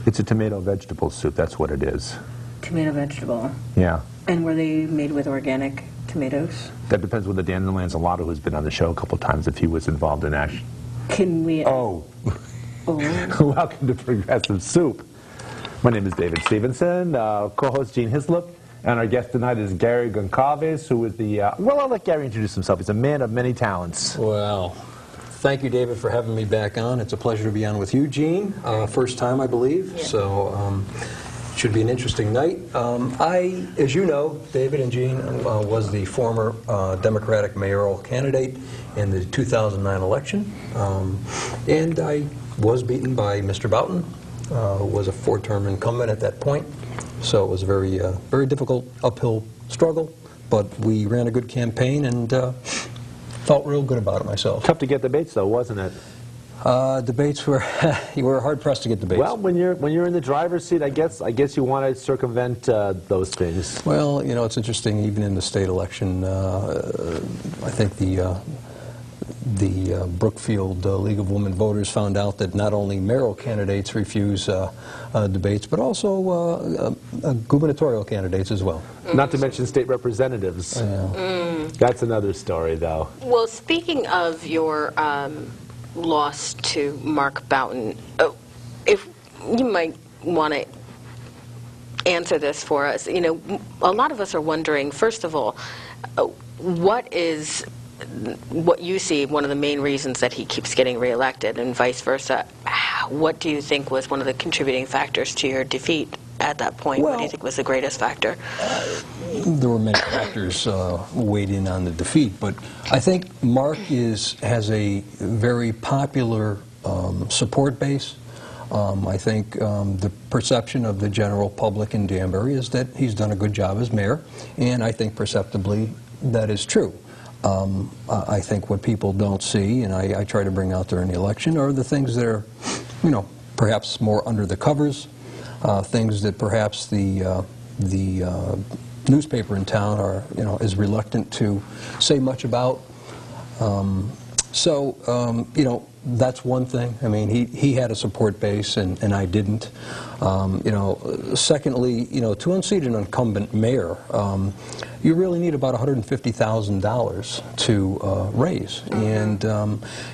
It's a tomato vegetable soup, that's what it is. Tomato vegetable. Yeah. And were they made with organic tomatoes? That depends whether Dan Lanzalato, who's been on the show a couple times, if he was involved in Ash. Can we... Oh. Welcome to Progressive Soup. My name is David Stevenson, co-host Gene Hislop, and our guest tonight is Gary Goncalves, who is the... well, I'll let Gary introduce himself. He's a man of many talents. Well, thank you, David, for having me back on. It's a pleasure to be on with you, Gene. First time, I believe. Yeah. So, should be an interesting night. I, as you know, David and Gene, was the former Democratic mayoral candidate in the 2009 election. And I was beaten by Mr. Boughton, who was a four-term incumbent at that point. So it was a very, very difficult uphill struggle. But we ran a good campaign and felt real good about it myself. Tough to get debates, though, wasn't it? Debates were you were hard pressed to get debates. Well, when you're in the driver's seat, I guess you want to circumvent those things. Well, you know, it's interesting. Even in the state election, I think the Brookfield League of Women Voters found out that not only mayoral candidates refuse debates, but also gubernatorial candidates as well. Not to mention state representatives. That's another story, though. Well, speaking of your loss to Mark Boughton, if you might want to answer this for us, you know, a lot of us are wondering, first of all, what you see one of the main reasons that he keeps getting reelected, and vice versa. What do you think was one of the contributing factors to your defeat at that point? Well, what do you think was the greatest factor? There were many factors weighed in on the defeat, but I think Mark has a very popular support base. I think the perception of the general public in Danbury is that he's done a good job as mayor, and I think perceptibly that is true. I think what people don't see, and I try to bring out during the election, are the things that are, you know, perhaps more under the covers, things that perhaps the newspaper in town is reluctant to say much about. You know, that's one thing. I mean, he had a support base, and I didn't. You know, secondly, you know, to unseat an incumbent mayor, you really need about $150,000 to raise. And,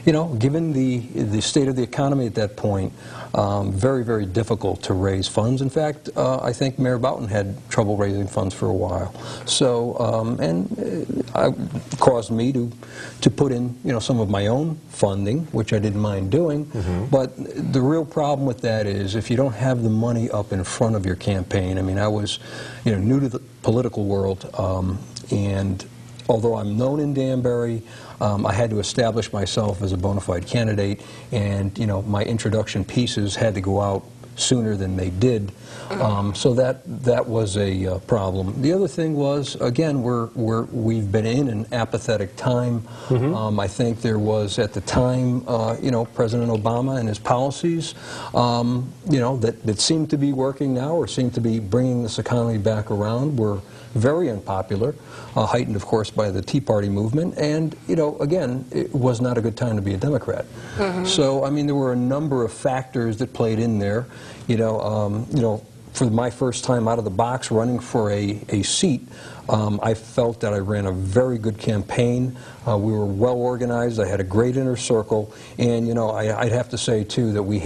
you know, given the state of the economy at that point, very, very difficult to raise funds. In fact, I think Mayor Boughton had trouble raising funds for a while. So, it caused me to put in, you know, some of my own funding, which I didn't mind doing. But the real problem with that is if you don't have the money up in front of your campaign. I mean, I was, you know, new to the political world, and although I'm known in Danbury, I had to establish myself as a bona fide candidate, and, you know, my introduction pieces had to go out sooner than they did. So that was a problem. The other thing was, again, we've been in an apathetic time. I think there was, at the time, you know, President Obama and his policies, you know, that seemed to be working now, or seemed to be bringing this economy back around, were very unpopular, heightened, of course, by the Tea Party movement. And, you know, again, it was not a good time to be a Democrat. So, I mean, there were a number of factors that played in there. You know, for my first time out of the box running for a seat, I felt that I ran a very good campaign. We were well organized. I had a great inner circle, and, you know, I'd have to say too that we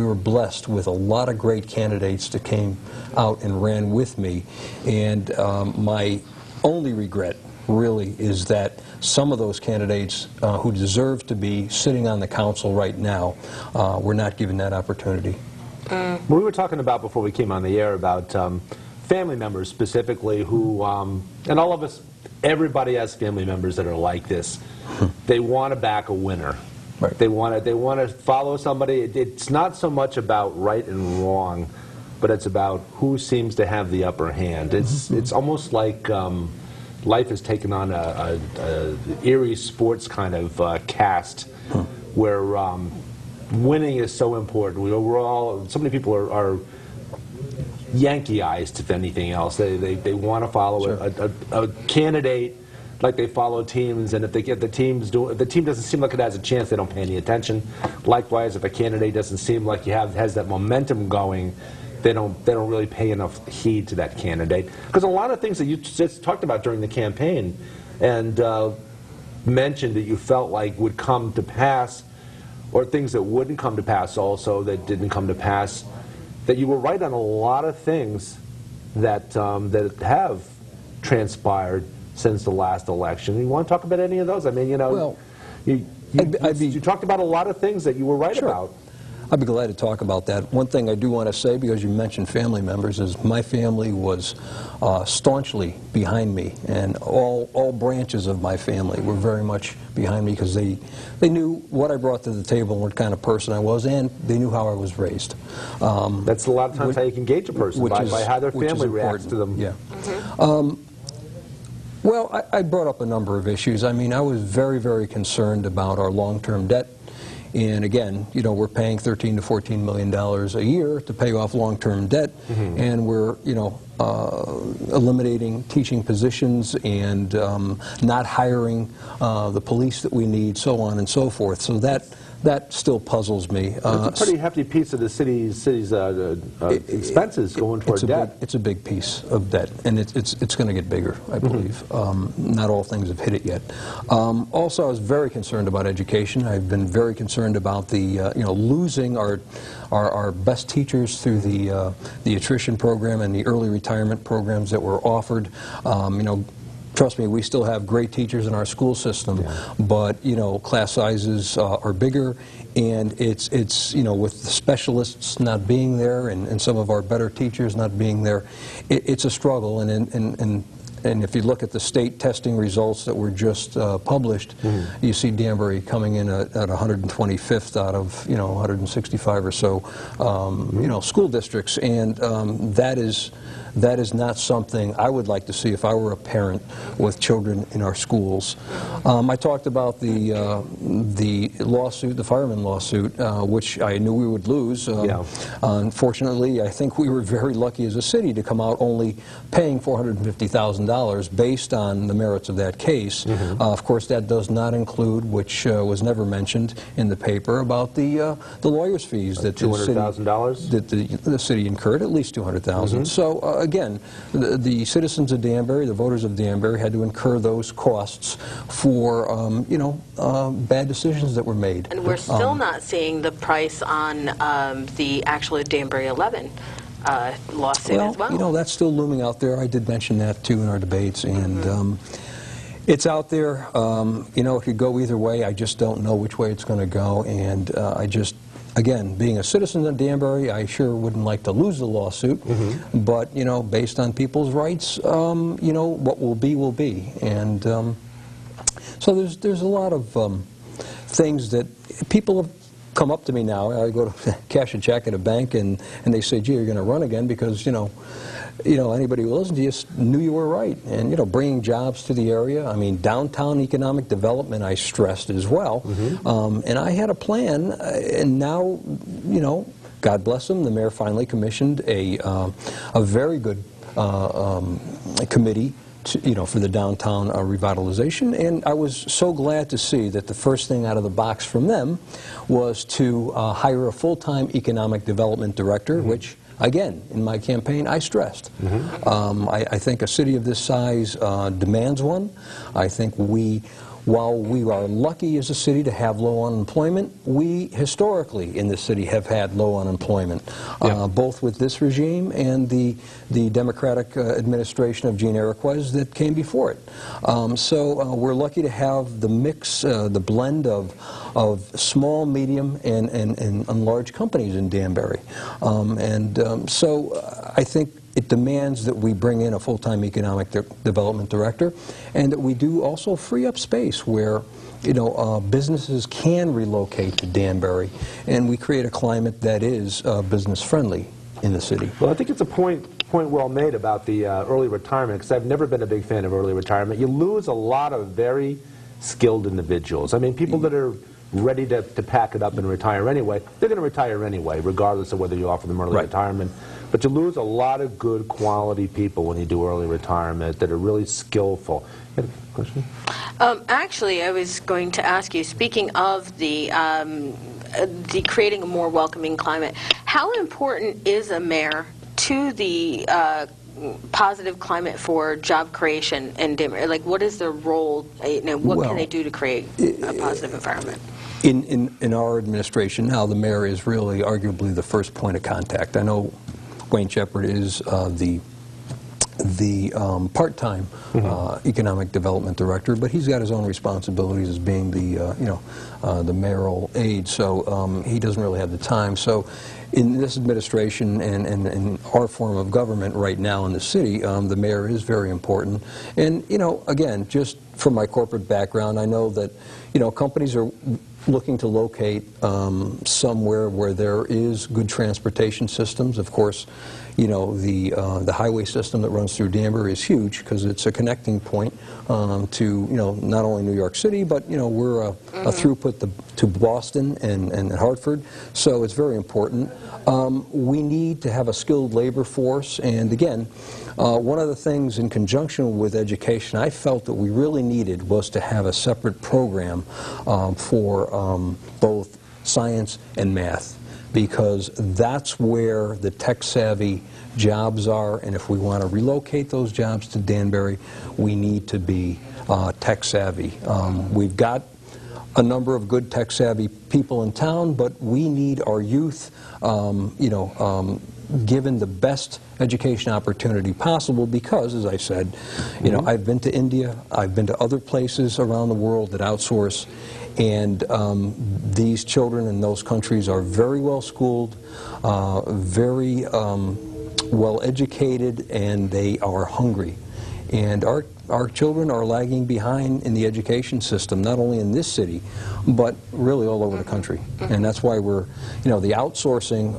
were blessed with a lot of great candidates that came out and ran with me. And my only regret really is that some of those candidates who deserve to be sitting on the council right now were not given that opportunity. We were talking about, before we came on the air, about family members specifically who, and all of us, everybody has family members that are like this. They want to back a winner. Right. They want to follow somebody. It's not so much about right and wrong, but it's about who seems to have the upper hand. It's almost like life has taken on a eerie sports kind of cast, where winning is so important. We're all, so many people are Yankee-ized, if anything else. They want to follow a candidate like they follow teams, and if the team doesn't seem like it has a chance, they don't pay any attention. Likewise, if a candidate doesn't seem like has that momentum going, they don't really pay enough heed to that candidate. Because a lot of things that you just talked about during the campaign and mentioned that you felt like would come to pass, or things that wouldn't come to pass also that didn't come to pass, that you were right on a lot of things that that have transpired since the last election. You want to talk about any of those? I mean, you know, Well, you talked about a lot of things that you were right Sure. about. I'd be glad to talk about that. One thing I do want to say, because you mentioned family members, is my family was staunchly behind me, and all branches of my family were very much behind me because they knew what I brought to the table and what kind of person I was, and they knew how I was raised. That's a lot of times how you can gauge a person, by how their which is family reacts to them. Yeah. Well, I brought up a number of issues. I mean, I was very, very concerned about our long-term debt. And again, you know, we're paying $13 to $14 million a year to pay off long-term debt, and we're, you know, eliminating teaching positions and not hiring the police that we need, so on and so forth. So that still puzzles me. It's a pretty hefty piece of the city's expenses going toward debt. It's a big piece of debt, and it's going to get bigger, I believe. Not all things have hit it yet. Also, I was very concerned about education. I've been very concerned about the you know, losing our best teachers through the attrition program and the early retirement programs that were offered. You know, trust me, we still have great teachers in our school system, but, you know, class sizes are bigger, and it's you know, with the specialists not being there and some of our better teachers not being there, it's a struggle. And if you look at the state testing results that were just published, you see Danbury coming in at 125th out of, you know, 165 or so, you know, school districts, and that is not something I would like to see if I were a parent with children in our schools. I talked about the lawsuit, the fireman lawsuit, which I knew we would lose. Unfortunately, I think we were very lucky as a city to come out only paying $450,000 based on the merits of that case. Of course, that does not include, which was never mentioned in the paper, about the lawyers' fees that $200,000 that the city incurred, at least $200,000. So again, the citizens of Danbury, the voters of Danbury, had to incur those costs for you know, bad decisions that were made. And we're still not seeing the price on the actual Danbury 11 lawsuit as well. You know, that's still looming out there. I did mention that too in our debates, and it's out there. You know, it could go either way. I just don't know which way it's going to go, and I just, again, being a citizen of Danbury, I sure wouldn't like to lose the lawsuit, but, you know, based on people's rights, you know, what will be will be. And so there's a lot of things that people have come up to me now. I go to cash a check at a bank, and they say, gee, you're going to run again because, you know, anybody who listens to you knew you were right. And, you know, bringing jobs to the area, I mean, downtown economic development I stressed as well. And I had a plan, and now, you know, God bless them, the mayor finally commissioned a very good committee for the downtown revitalization, and I was so glad to see that the first thing out of the box from them was to hire a full-time economic development director, which, again, in my campaign, I stressed. I think a city of this size demands one. I think while we are lucky as a city to have low unemployment, we historically in this city have had low unemployment, both with this regime and the Democratic administration of Gene Iroquois that came before it. So we're lucky to have the mix, the blend of small, medium, and large companies in Danbury. So I think it demands that we bring in a full-time economic development director, and that we do also free up space where, you know, businesses can relocate to Danbury, and we create a climate that is business-friendly in the city. Well, I think it's a point well made about the early retirement, because I've never been a big fan of early retirement. You lose a lot of very skilled individuals. I mean, people that are ready to pack it up and retire anyway. They're going to retire anyway, regardless of whether you offer them early Right. retirement. But you lose a lot of good quality people when you do early retirement that are really skillful. You had a question? Actually, I was going to ask you, speaking of the creating a more welcoming climate, how important is a mayor to the positive climate for job creation in Denver? Like, what is their role? What Well, can they do to create a positive environment? In our administration now, the mayor is really arguably the first point of contact. I know Wayne Shepherd is the part-time economic development director, but he's got his own responsibilities as being the mayoral aide, so he doesn't really have the time. So in this administration and in our form of government right now in the city, the mayor is very important. And, again, just from my corporate background, I know that, companies are looking to locate somewhere where there is good transportation systems. Of course, the highway system that runs through Danbury is huge because it's a connecting point to not only New York City, but we're a throughput to Boston and Hartford, so it's very important. We need to have a skilled labor force, and again, one of the things in conjunction with education I felt that we really needed was to have a separate program for both science and math, because that's where the tech-savvy jobs are, and if we want to relocate those jobs to Danbury, we need to be tech-savvy. We've got a number of good tech-savvy people in town, but we need our youth, given the best education opportunity possible, because, as I said, I've been to India, I've been to other places around the world that outsource, and these children in those countries are very well schooled, very well educated, and they are hungry. And our children are lagging behind in the education system, not only in this city, but really all over the country. And that's why we're, the outsourcing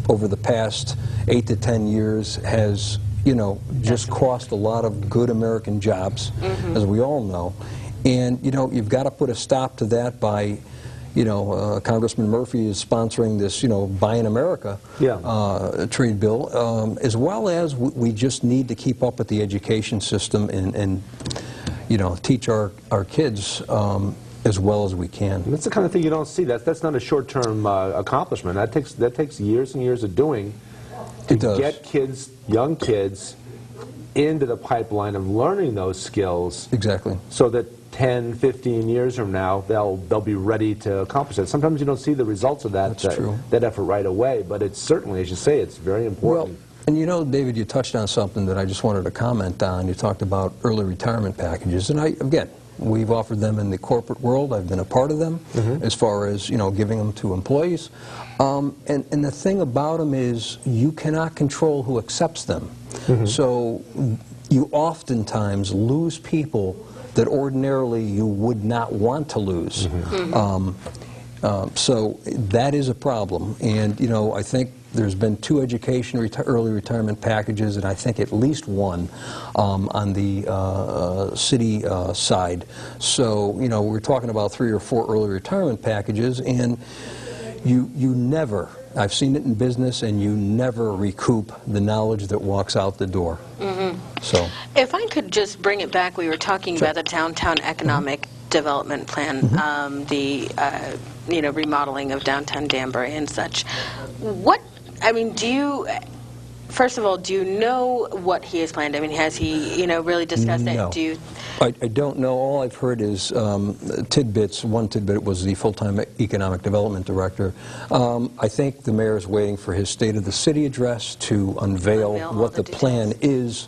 over the past 8 to 10 years has, just cost a lot of good American jobs, as we all know. And, you've got to put a stop to that by, Congressman Murphy is sponsoring this, Buy in America trade bill, as well as we just need to keep up with the education system and teach our kids as well as we can. That's the kind of thing you don't see. That's not a short-term accomplishment. That takes years and years of doing to get kids, young kids, into the pipeline of learning those skills. Exactly. So that 10, 15 years from now, they'll be ready to accomplish that. Sometimes you don't see the results of that effort right away, but it's certainly, as you say, it's very important. Well, and David, you touched on something that I just wanted to comment on. You talked about early retirement packages, and again, we've offered them in the corporate world. I've been a part of them as far as, giving them to employees. And the thing about them is you cannot control who accepts them. So you oftentimes lose people that ordinarily you would not want to lose. So that is a problem. And, I think there's been 2 education early retirement packages, and I think at least 1 on the city side. So, we're talking about 3 or 4 early retirement packages, and you never, I've seen it in business, and you never recoup the knowledge that walks out the door. So, if I could just bring it back, we were talking about the downtown economic development plan, the remodeling of downtown Danbury and such. First of all, do you know what he has planned? Has he, really discussed no. it? I don't know. All I've heard is tidbits. One tidbit was the full-time economic development director. I think the mayor is waiting for his State of the City address to unveil what the plan is.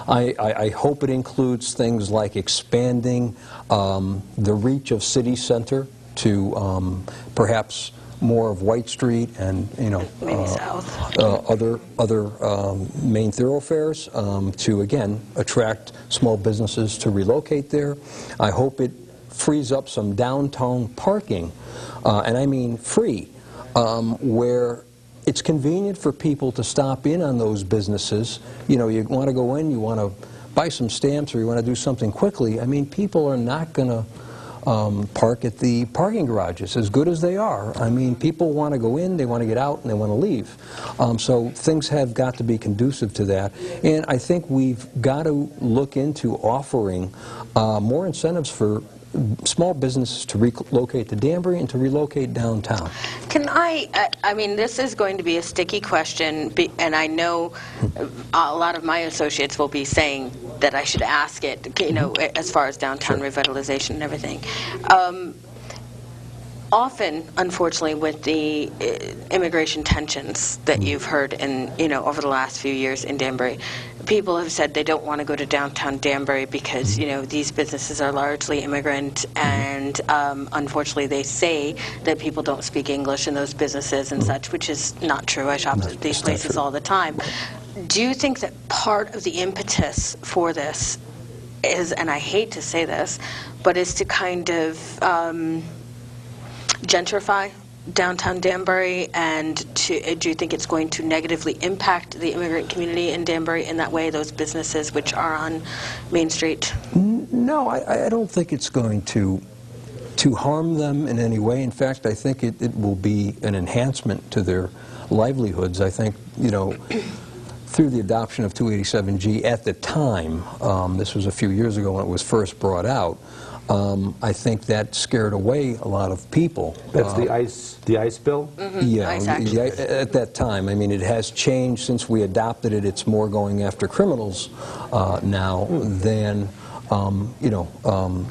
I hope it includes things like expanding the reach of City Center to perhaps more of White Street and maybe south. other main thoroughfares to again attract small businesses to relocate there. I hope it frees up some downtown parking, and I mean free, where it's convenient for people to stop in on those businesses. You want to go in, you want to buy some stamps, or you want to do something quickly. People are not going to park at the parking garages, as good as they are. I mean, people want to go in, they want to get out, and they want to leave. So things have got to be conducive to that. And I think we've got to look into offering more incentives for small businesses to relocate to Danbury and to relocate downtown. Can I mean, this is going to be a sticky question, and I know a lot of my associates will be saying that I should ask it, you know, as far as downtown revitalization and everything. Often, unfortunately, with the immigration tensions that you've heard in, you know, over the last few years in Danbury, people have said they don't want to go to downtown Danbury because, you know, these businesses are largely immigrant, and unfortunately they say that people don't speak English in those businesses and such, which is not true. I shop at these places all the time. Do you think that part of the impetus for this is, and I hate to say this, but is to kind of gentrify downtown Danbury, and do you think it's going to negatively impact the immigrant community in Danbury in that way, those businesses which are on Main Street? No, I don't think it's going to harm them in any way. In fact, I think it will be an enhancement to their livelihoods. I think, you know, through the adoption of 287G at the time, this was a few years ago when it was first brought out, I think that scared away a lot of people. That's the ICE bill? Yeah, ICE Act. at that time. I mean, it has changed since we adopted it. It's more going after criminals now than, you know,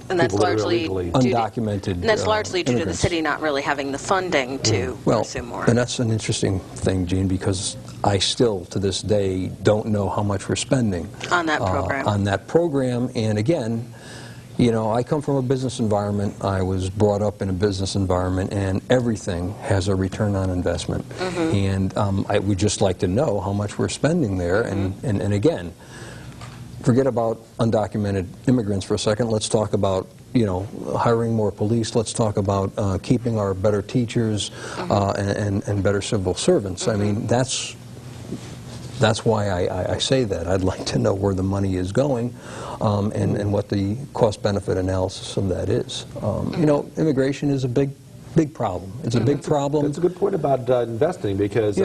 And that's People that are largely illegally undocumented And that's largely due to the immigrants. city not really having the funding to Well, pursue more. and that's an interesting thing, Gene, because I still, to this day, don't know how much we're spending On that program. On that program, and again, you know, I come from a business environment. I was brought up in a business environment, and everything has a return on investment. And I would just like to know how much we're spending there. And again, forget about undocumented immigrants for a second. Let's talk about, you know, hiring more police. Let's talk about keeping our better teachers and better civil servants. I mean, that's why I say that. I'd like to know where the money is going and what the cost-benefit analysis of that is. You know, immigration is a big problem. It's a big problem. That's a good point about investing, because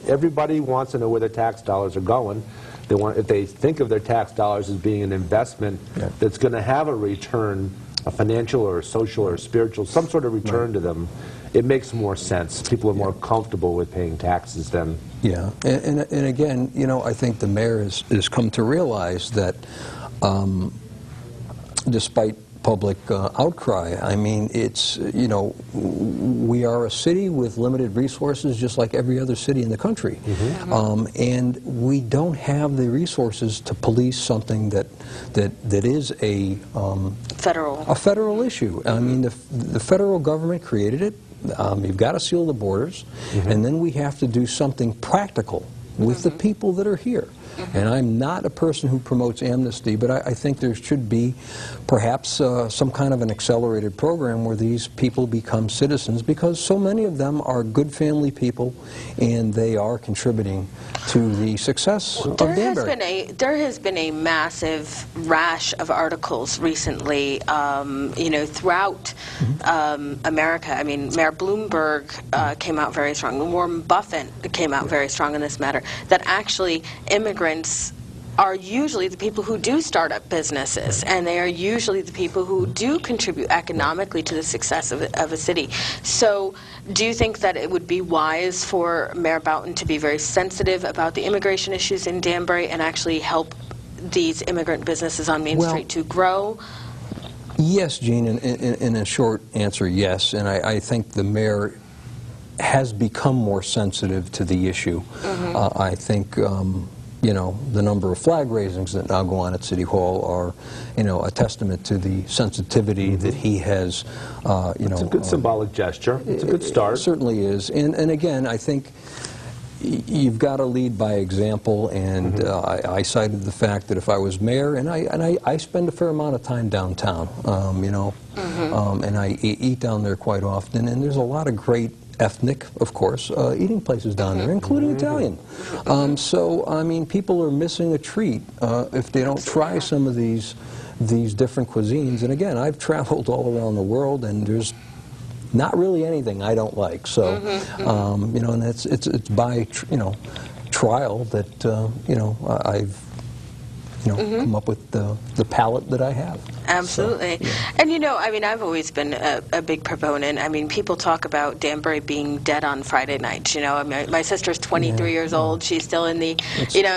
everybody wants to know where their tax dollars are going. They want, if they think of their tax dollars as being an investment that's going to have a return, a financial or a social or spiritual, some sort of return to them, it makes more sense. People are more comfortable with paying taxes than... Yeah, and again, you know, I think the mayor has come to realize that despite public outcry, I mean, it's, you know, we are a city with limited resources just like every other city in the country. And we don't have the resources to police something that is a federal issue. I mean, the federal government created it. You've got to seal the borders, and then we have to do something practical with the people that are here. And I'm not a person who promotes amnesty, but I think there should be perhaps some kind of an accelerated program where these people become citizens, because so many of them are good family people, and they are contributing to the success of Danbury. There has been a massive rash of articles recently, you know, throughout America. I mean, Mayor Bloomberg came out very strong. Warren Buffett came out very strong in this matter, that actually immigrants are usually the people who do start up businesses, and they are usually the people who do contribute economically to the success of a city. So do you think that it would be wise for Mayor Boughton to be very sensitive about the immigration issues in Danbury and actually help these immigrant businesses on Main Street to grow? Yes, Gene, in a short answer, yes. And I think the mayor has become more sensitive to the issue. I think you know, the number of flag raisings that now go on at City Hall are, you know, a testament to the sensitivity that he has, you know. It's a good symbolic gesture. It's a good start. It certainly is. And again, I think you've got to lead by example, and I cited the fact that if I was mayor, and I spend a fair amount of time downtown, you know, and I eat down there quite often, and there's a lot of great ethnic, of course, eating places down there, including Italian. So, I mean, people are missing a treat if they don't try some of these different cuisines. And again, I've traveled all around the world, and there's not really anything I don't like. So, you know, and it's by trial that I've come up with the palate that I have. Absolutely. So, yeah. And, you know, I mean, I've always been a big proponent. I mean, people talk about Danbury being dead on Friday nights, you know. I mean, my sister's 23 years old. She's still in the,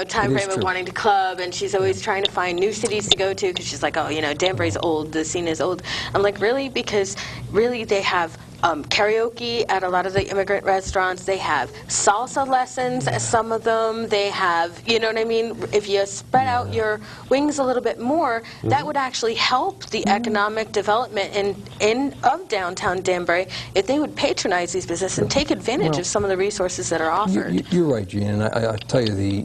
time frame of wanting to club, and she's always trying to find new cities to go to because she's like, oh, you know, Danbury's old, the scene is old. I'm like, really? Because really they have karaoke at a lot of the immigrant restaurants. They have salsa lessons at some of them. They have, you know what I mean? If you spread out your wings a little bit more, that would actually help the economic development of downtown Danbury if they would patronize these businesses and take advantage of some of the resources that are offered. You're right, Gene, and I tell you,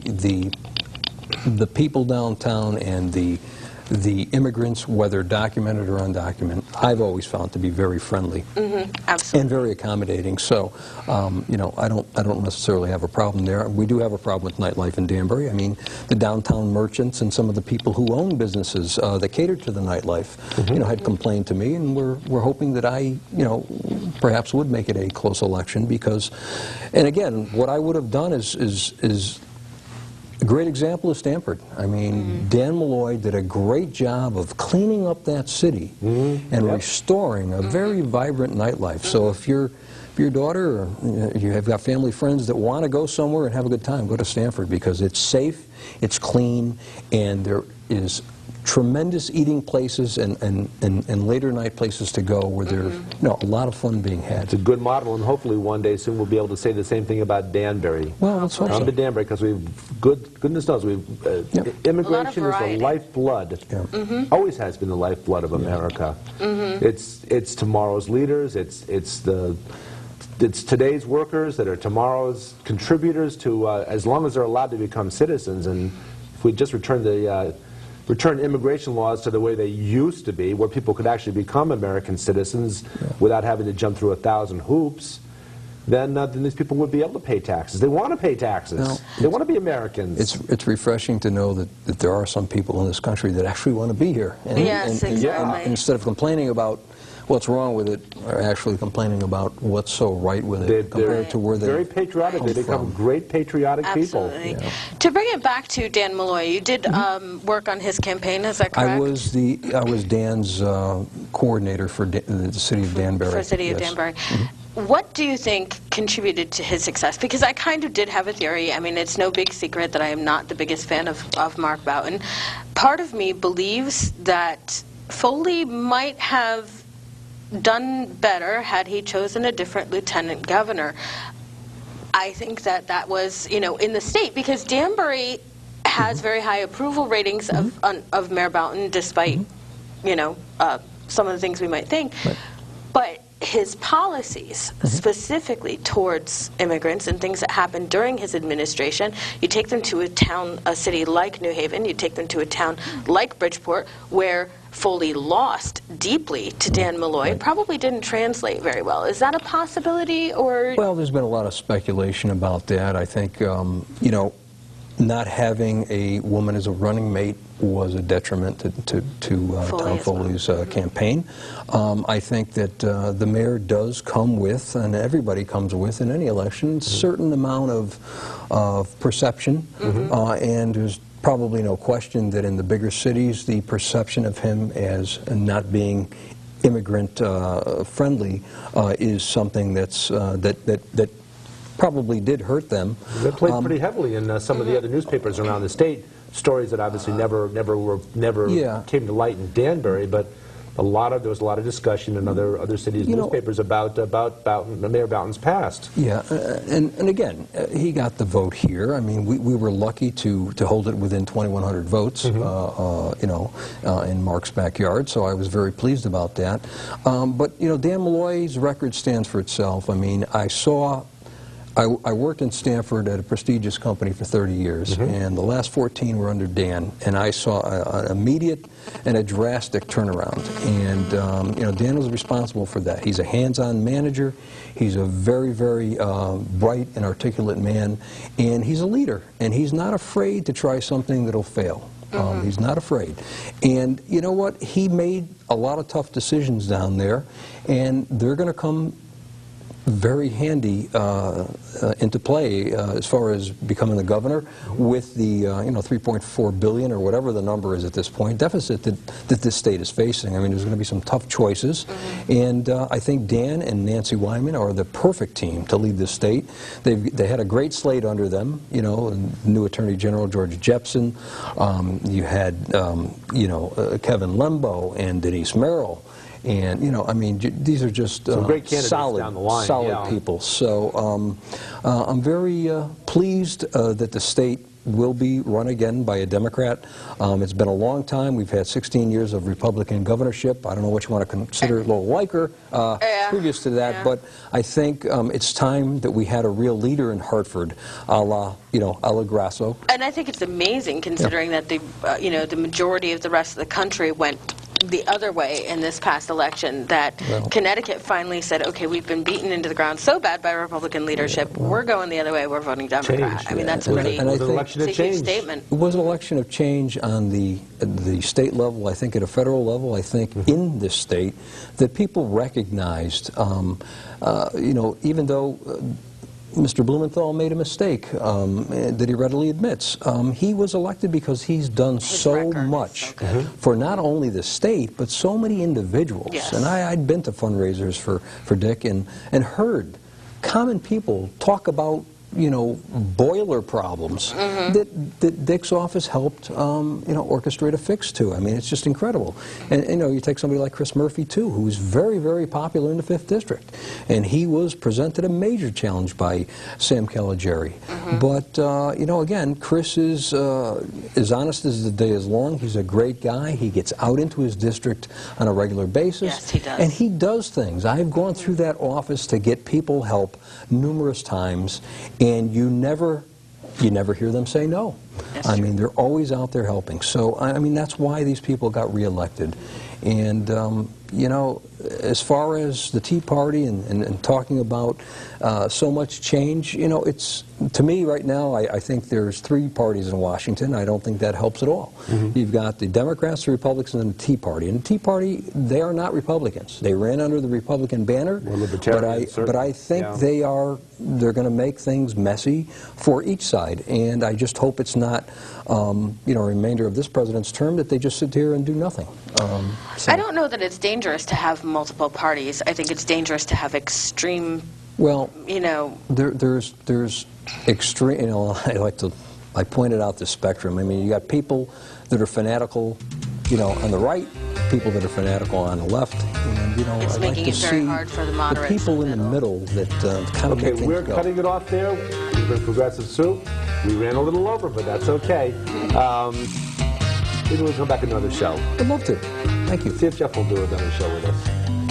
the people downtown and the immigrants, whether documented or undocumented, I've always found to be very friendly Absolutely. and very accommodating. So, you know, I don't necessarily have a problem there. We do have a problem with nightlife in Danbury. I mean, the downtown merchants and some of the people who own businesses that cater to the nightlife, you know, had complained to me, and we're hoping that I, you know, perhaps would make it a close election because, and again, what I would have done is a great example is Stamford. I mean, Dan Malloy did a great job of cleaning up that city and restoring a very vibrant nightlife. So if your daughter or you have got family friends that want to go somewhere and have a good time, go to Stamford because it's safe, it's clean, and there is tremendous eating places and later night places to go where there's a lot of fun being had. It's a good model, and hopefully one day soon we'll be able to say the same thing about Danbury. Well, let's hope so. Come to Danbury because we've goodness knows immigration is the lifeblood. Always has been the lifeblood of America. It's tomorrow's leaders. It's today's workers that are tomorrow's contributors to as long as they're allowed to become citizens. And if we just return immigration laws to the way they used to be, where people could actually become American citizens without having to jump through 1,000 hoops, then these people would be able to pay taxes. They want to pay taxes. Well, they want to be Americans. It's refreshing to know that there are some people in this country that actually want to be here. And, Exactly. and instead of complaining about what's wrong with it, are actually complaining about what's so right with it compared to where they very patriotic. They become great patriotic people. Absolutely. To bring it back to Dan Malloy, you did work on his campaign, is that correct? I was Dan's coordinator for the city of Danbury. For the city of Danbury. What do you think contributed to his success? Because I kind of did have a theory. I mean, it's no big secret that I am not the biggest fan of Mark Boughton. Part of me believes that Foley might have done better had he chosen a different lieutenant governor. I think that was, you know, in the state, because Danbury has very high approval ratings of Mayor Boughton, despite, you know, some of the things we might think. Right. But his policies, specifically towards immigrants and things that happened during his administration, you take them to a city like New Haven, you take them to a town like Bridgeport, where Foley lost deeply to Dan Malloy, probably didn't translate very well. Is that a possibility, or? Well, there's been a lot of speculation about that. I think, you know, not having a woman as a running mate was a detriment to Tom Foley's campaign. I think that the mayor does come with, and everybody comes with in any election, a certain amount of perception, and there's probably no question that in the bigger cities, the perception of him as not being immigrant friendly is something that's that probably did hurt them. They played pretty heavily in some of the other newspapers around the state. Stories that obviously never came to light in Danbury, but there was a lot of discussion in other cities' newspapers about Mayor Boughton's past. Yeah, and again, he got the vote here. I mean, we were lucky to hold it within 2,100 votes, you know, in Mark's backyard. So I was very pleased about that. But you know, Dan Malloy's record stands for itself. I mean, I saw I worked in Stanford at a prestigious company for 30 years, and the last 14 were under Dan, and I saw an immediate and a drastic turnaround. And you know, Dan was responsible for that. He's a hands-on manager. He's a very, very bright and articulate man, and he's a leader. And he's not afraid to try something that'll fail. He's not afraid. And you know what? He made a lot of tough decisions down there, and they're going to come very handy into play as far as becoming the governor with the you know, $3.4 billion or whatever the number is at this point deficit that this state is facing. I mean, there's going to be some tough choices, and I think Dan and Nancy Wyman are the perfect team to lead this state. They had a great slate under them. You know, new Attorney General George Jepsen. You had you know, Kevin Lembo and Denise Merrill. And, you know, I mean, these are just great candidates solid, down the line, solid yeah. people. So I'm very pleased that the state will be run again by a Democrat. It's been a long time. We've had 16 years of Republican governorship. I don't know what you want to consider a little liker previous to that, but I think it's time that we had a real leader in Hartford, a la, you know, a la Grasso. And I think it's amazing considering that the, you know, the majority of the rest of the country went the other way in this past election, that Connecticut finally said, okay, we've been beaten into the ground so bad by Republican leadership, we're going the other way, we're voting Democrat. Change, I mean, that's And pretty, I It was an think- election it's of a huge change. statement. It was an election of change on the state level, I think at a federal level, I think in this state, that people recognized, you know, even though Mr. Blumenthal made a mistake that he readily admits. He was elected because he's done so record is much so good. for not only the state, but so many individuals. Yes. And I'd been to fundraisers for Dick and heard common people talk about, you know, boiler problems that Dick's office helped, you know, orchestrate a fix to. I mean, it's just incredible. And, you know, you take somebody like Chris Murphy, too, who's very, very popular in the 5th District. And he was presented a major challenge by Sam Caligiuri. But, you know, again, Chris is as honest as the day is long. He's a great guy. He gets out into his district on a regular basis. Yes, he does. And he does things. I've gone through that office to get people help numerous times, and you never hear them say no. That's I true. mean, they're always out there helping. So, I mean, that's why these people got reelected. And, you know, as far as the Tea Party and talking about so much change, you know, it's, to me right now, I think there's 3 parties in Washington. I don't think that helps at all. You've got the Democrats, the Republicans, and the Tea Party. And the Tea Party, they are not Republicans. They ran under the Republican banner. Or libertarian, but I think yeah. they're going to make things messy for each side. And I just hope it's not, you know, a remainder of this president's term that they just sit here and do nothing. So- I don't know that it's dangerous to have multiple parties. I think it's dangerous to have extreme, Well, you know, there's extreme, you know, I pointed out the spectrum. I mean, you got people that are fanatical, you know, on the right, people that are fanatical on the left, and, you know, It's I'd making like it to very see hard for the moderates people in in the the middle that kind of Okay, make things we're go. cutting it off there. We've been Progressive Soup. We ran a little over, but that's okay. Maybe we'll come back another show. I'd love to. Thank you. See if Jeff will do another show with us.